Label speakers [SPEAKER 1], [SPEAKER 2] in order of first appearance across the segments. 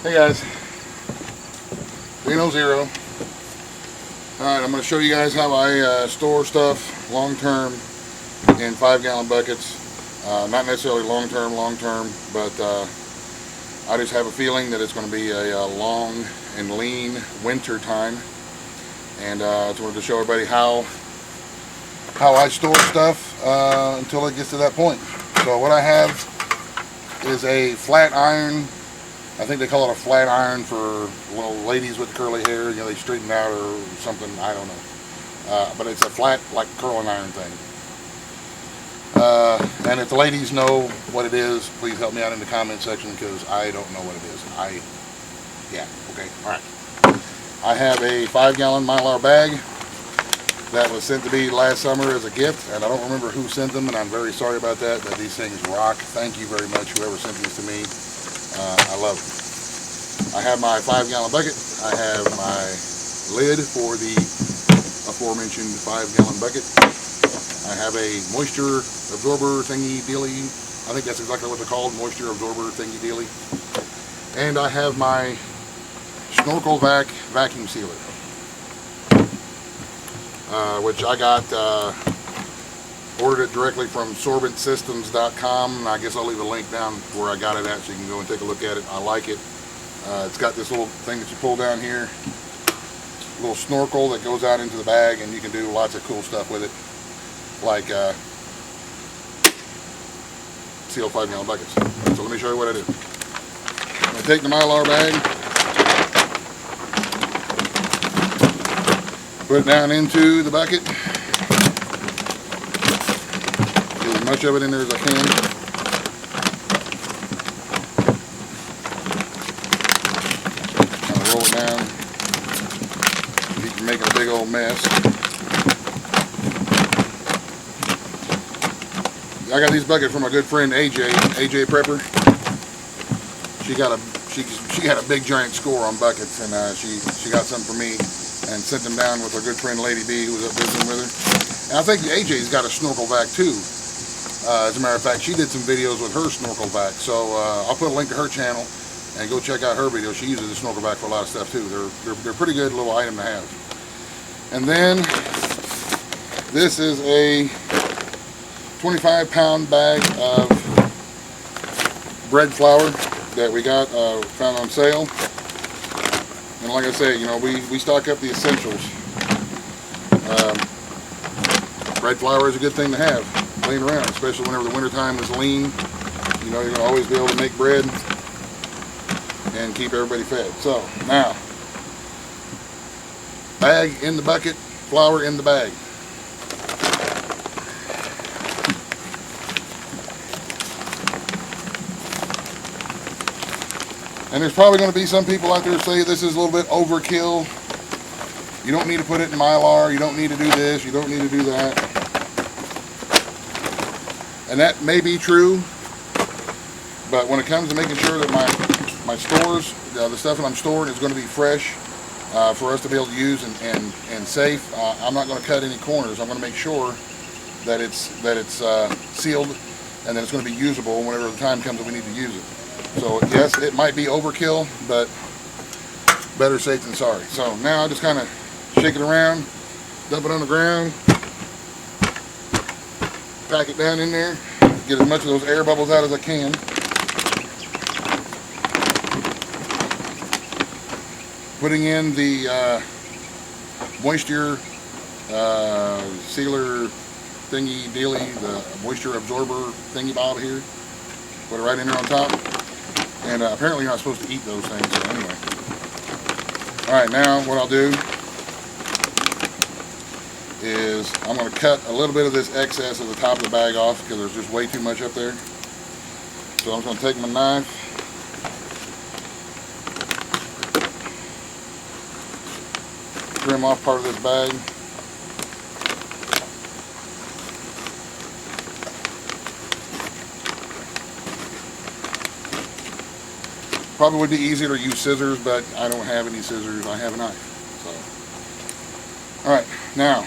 [SPEAKER 1] Hey guys, Reno Zero. Alright, I'm going to show you guys how I store stuff long term in 5-gallon buckets. Not necessarily long term, but I just have a feeling that it's going to be a long and lean winter time. And I just wanted to show everybody how I store stuff until it gets to that point. So what I have is a flat iron. I think they call it a flat iron for little ladies with curly hair. You know, they straighten out or something. I don't know. But it's a flat, like curling iron thing. And if the ladies know what it is, please help me out in the comment section because I don't know what it is. Yeah, okay, all right. I have a 5-gallon Mylar bag that was sent to me last summer as a gift, and I don't remember who sent them, and I'm very sorry about that, but these things rock. Thank you very much, whoever sent these to me. I love it. I have my 5-gallon bucket. I have my lid for the aforementioned 5-gallon bucket. I have a moisture absorber thingy dealy. I think that's exactly what they're called, moisture absorber thingy dealy. And I have my SkokelVac vacuum sealer, which I got ordered it directly from sorbentsystems.com. I guess I'll leave a link down where I got it at so you can go and take a look at it. I like it. It's got this little thing that you pull down here, a little snorkel that goes out into the bag, and you can do lots of cool stuff with it, like seal 5-gallon buckets. So let me show you what I do. I'm going to take the Mylar bag, put it down into the bucket. Get as much of it in there as I can. Kind of roll it down. Keep making a big old mess. I got these buckets from my good friend AJ Prepper. She got a big giant score on buckets, and she got some for me and sent them down with our good friend Lady B, who was up visiting with her. And I think AJ's got a SkokelVac too. As a matter of fact, she did some videos with her SkokelVac, so I'll put a link to her channel and go check out her video. She uses the SkokelVac for a lot of stuff too. They're pretty good little item to have. And then this is a 25-pound bag of bread flour that we got found on sale. And like I say, you know, we stock up the essentials. Bread flour is a good thing to have laying around, especially whenever the winter time is lean. You know, you're going to always be able to make bread and keep everybody fed. So now, bag in the bucket, flour in the bag. And there's probably going to be some people out there who say this is a little bit overkill. You don't need to put it in Mylar. You don't need to do this. You don't need to do that. And that may be true. But when it comes to making sure that my stores, the stuff that I'm storing is going to be fresh for us to be able to use and safe, I'm not going to cut any corners. I'm going to make sure that it's sealed and that it's going to be usable whenever the time comes that we need to use it. So yes, it might be overkill, but better safe than sorry. So now I just kind of shake it around, dump it on the ground, pack it down in there, get as much of those air bubbles out as I can. Putting in the moisture sealer thingy dealy, the moisture absorber thingy bottle here. Put it right in there on top. And apparently you're not supposed to eat those things, so anyway. Alright, now what I'll do is I'm going to cut a little bit of this excess of the top of the bag off because there's just way too much up there. So I'm just going to take my knife, trim off part of this bag. Probably would be easier to use scissors, but I don't have any scissors. I have a knife. So, all right, now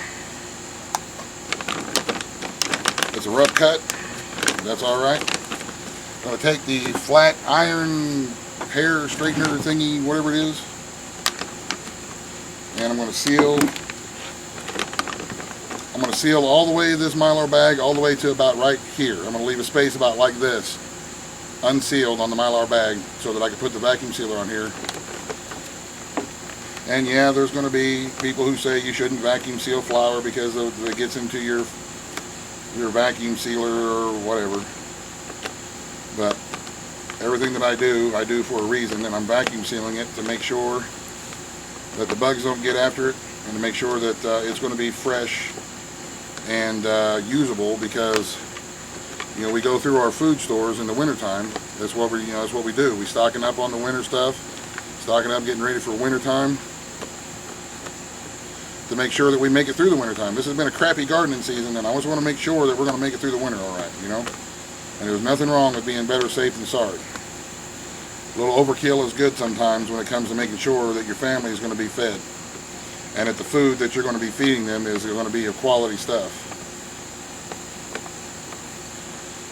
[SPEAKER 1] it's a rough cut. That's all right. I'm going to take the flat iron hair straightener thingy, whatever it is, and I'm going to seal. I'm going to seal all the way this Mylar bag, all the way to about right here. I'm going to leave a space about like this, unsealed on the Mylar bag, so that I can put the vacuum sealer on here. And yeah, there's going to be people who say you shouldn't vacuum seal flour because it gets into your vacuum sealer or whatever. But everything that I do for a reason, and I'm vacuum sealing it to make sure that the bugs don't get after it, and to make sure that it's going to be fresh and usable, because we go through our food stores in the wintertime. That's what we do. We stocking up on the winter stuff, stocking up, getting ready for winter time, to make sure that we make it through the winter time. This has been a crappy gardening season, and I always want to make sure that we're going to make it through the winter all right, And there's nothing wrong with being better safe than sorry. A little overkill is good sometimes when it comes to making sure that your family is going to be fed, and that the food that you're going to be feeding them is going to be of quality stuff.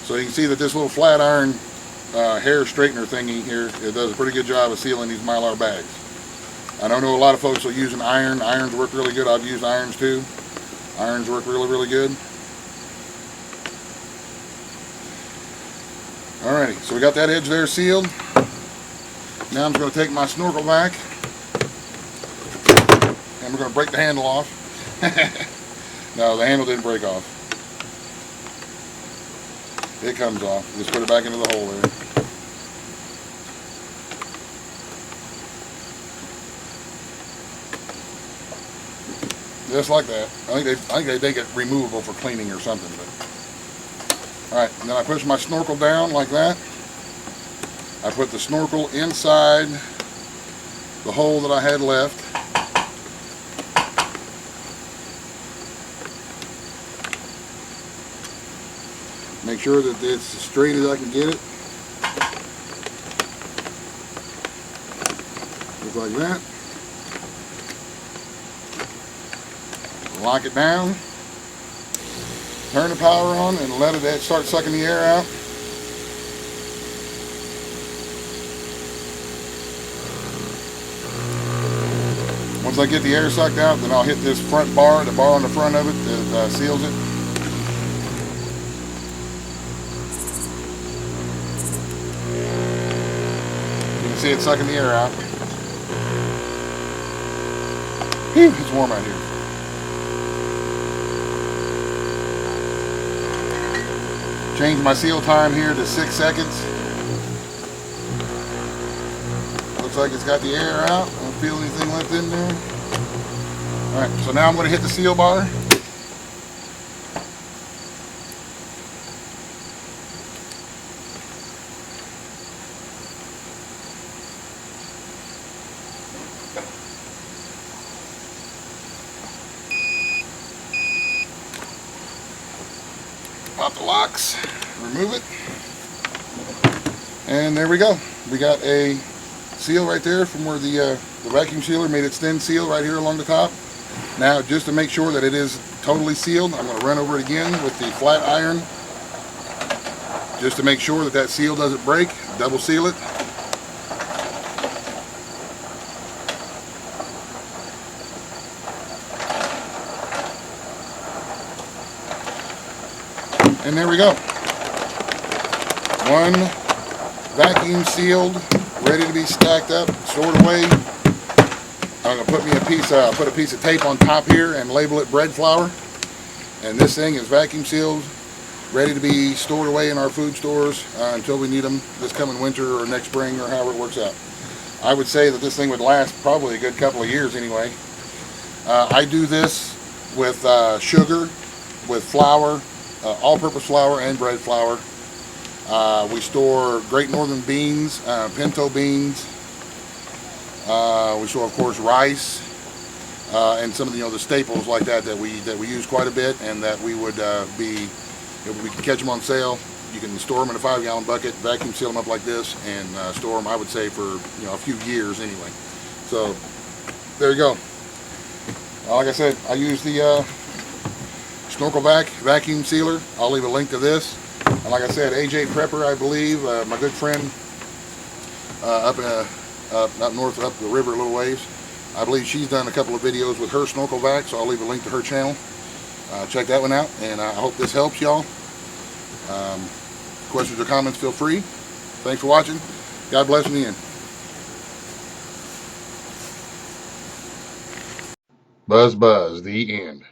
[SPEAKER 1] So you can see that this little flat iron hair straightener thingy here, it does a pretty good job of sealing these Mylar bags. I know a lot of folks will use an iron. Irons work really good. I've used irons too. Irons work really, really good. Alrighty, so we got that edge there sealed. Now I'm just going to take my SkokelVac, and we're going to break the handle off. No, the handle didn't break off. It comes off. Just put it back into the hole there. Just like that. I think they make it removable for cleaning or something. But all right, and then I push my snorkel down like that. I put the snorkel inside the hole that I had left. Make sure that it's as straight as I can get it. Just like that. Lock it down. Turn the power on and let it start sucking the air out. Once I get the air sucked out, then I'll hit this front bar, the bar on the front of it that seals it. You can see it sucking the air out. Whew, it's warm out here. Change my seal time here to 6 seconds. Looks like it's got the air out. I don't feel anything left in there. Alright, so now I'm going to hit the seal bar. Pop the locks, remove it, and there we go. We got a seal right there from where the vacuum sealer made its thin seal right here along the top. Now, just to make sure that it is totally sealed, I'm going to run over it again with the flat iron, just to make sure that that seal doesn't break. Double seal it. And there we go. One vacuum sealed, ready to be stacked up, stored away. I'm going to put me put a piece of tape on top here and label it bread flour. And this thing is vacuum sealed, ready to be stored away in our food stores until we need them this coming winter or next spring or however it works out. I would say that this thing would last probably a good couple of years anyway. I do this with sugar, with flour, all-purpose flour and bread flour. We store Great Northern beans, pinto beans. We store, of course, rice and some of the staples like that we use quite a bit, and that we would if we can catch them on sale. You can store them in a 5-gallon bucket, vacuum seal them up like this, and store them, I would say, for a few years anyway. So there you go. Like I said, I use the SkokelVac vacuum sealer. I'll leave a link to this And like I said, AJ Prepper, I believe, my good friend up north, up the river a little ways. I believe she's done a couple of videos with her SkokelVac, so I'll leave a link to her channel. Check that one out, and I hope this helps y'all. Questions or comments, feel free. Thanks for watching. God bless in the end. Buzz, buzz, the end.